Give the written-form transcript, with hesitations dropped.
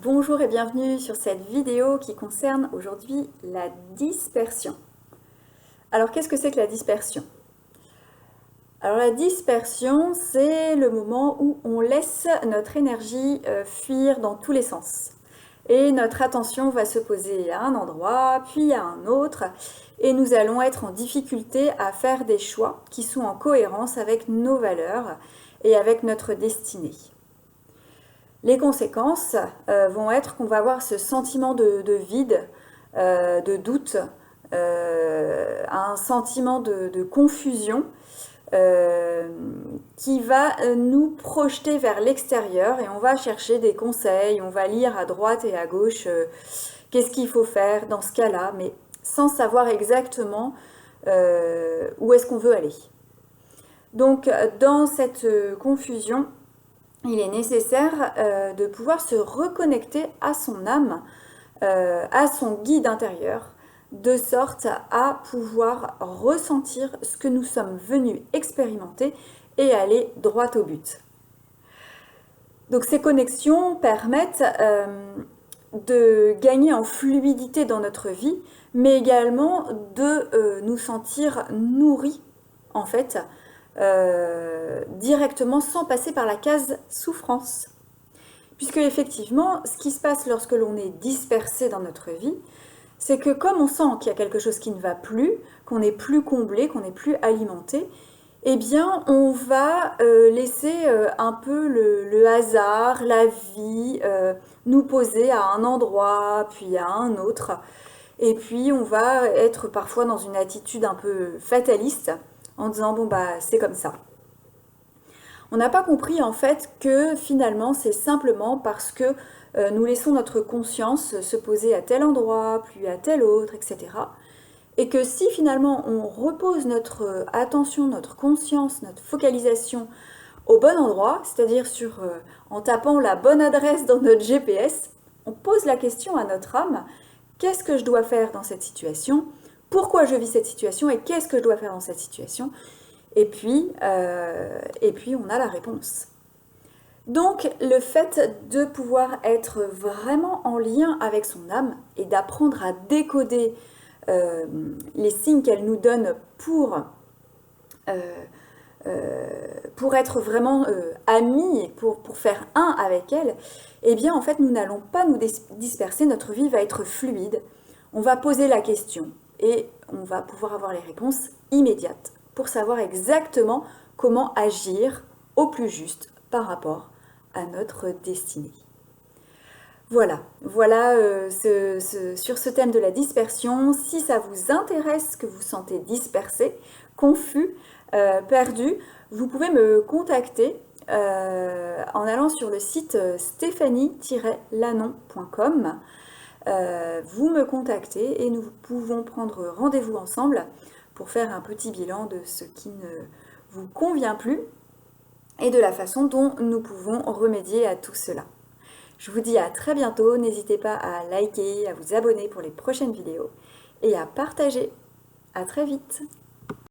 Bonjour et bienvenue sur cette vidéo qui concerne aujourd'hui la dispersion. Alors qu'est-ce que c'est que la dispersion? Alors la dispersion, c'est le moment où on laisse notre énergie fuir dans tous les sens. Et notre attention va se poser à un endroit, puis à un autre, et nous allons être en difficulté à faire des choix qui sont en cohérence avec nos valeurs et avec notre destinée. Les conséquences vont être qu'on va avoir ce sentiment de vide, de doute, un sentiment de confusion qui va nous projeter vers l'extérieur et on va chercher des conseils, on va lire à droite et à gauche qu'est-ce qu'il faut faire dans ce cas-là, mais sans savoir exactement où est-ce qu'on veut aller. Donc dans cette confusion, il est nécessaire de pouvoir se reconnecter à son âme, à son guide intérieur, de sorte à pouvoir ressentir ce que nous sommes venus expérimenter et aller droit au but. Donc ces connexions permettent de gagner en fluidité dans notre vie, mais également de nous sentir nourris, en fait, directement sans passer par la case souffrance. Puisque effectivement, ce qui se passe lorsque l'on est dispersé dans notre vie, c'est que comme on sent qu'il y a quelque chose qui ne va plus, qu'on n'est plus comblé, qu'on n'est plus alimenté, eh bien on va laisser un peu le hasard, la vie, nous poser à un endroit, puis à un autre. Et puis on va être parfois dans une attitude un peu fataliste, en disant bon bah c'est comme ça. On n'a pas compris en fait que finalement c'est simplement parce que nous laissons notre conscience se poser à tel endroit, puis à tel autre, etc. Et que si finalement on repose notre attention, notre conscience, notre focalisation au bon endroit, c'est-à-dire en tapant la bonne adresse dans notre GPS, on pose la question à notre âme, qu'est-ce que je dois faire dans cette situation? Pourquoi je vis cette situation et qu'est-ce que je dois faire dans cette situation? Et puis on a la réponse. Donc, le fait de pouvoir être vraiment en lien avec son âme et d'apprendre à décoder les signes qu'elle nous donne pour être vraiment amis, pour faire un avec elle, eh bien en fait nous n'allons pas nous disperser, notre vie va être fluide, on va poser la question et on va pouvoir avoir les réponses immédiates pour savoir exactement comment agir au plus juste par rapport à notre destinée. Voilà sur ce thème de la dispersion. Si ça vous intéresse, que vous sentez dispersé, confus, perdu, vous pouvez me contacter en allant sur le site stéphanie-lanon.com. Vous me contactez et nous pouvons prendre rendez-vous ensemble pour faire un petit bilan de ce qui ne vous convient plus et de la façon dont nous pouvons remédier à tout cela. Je vous dis à très bientôt, n'hésitez pas à liker, à vous abonner pour les prochaines vidéos et à partager. À très vite!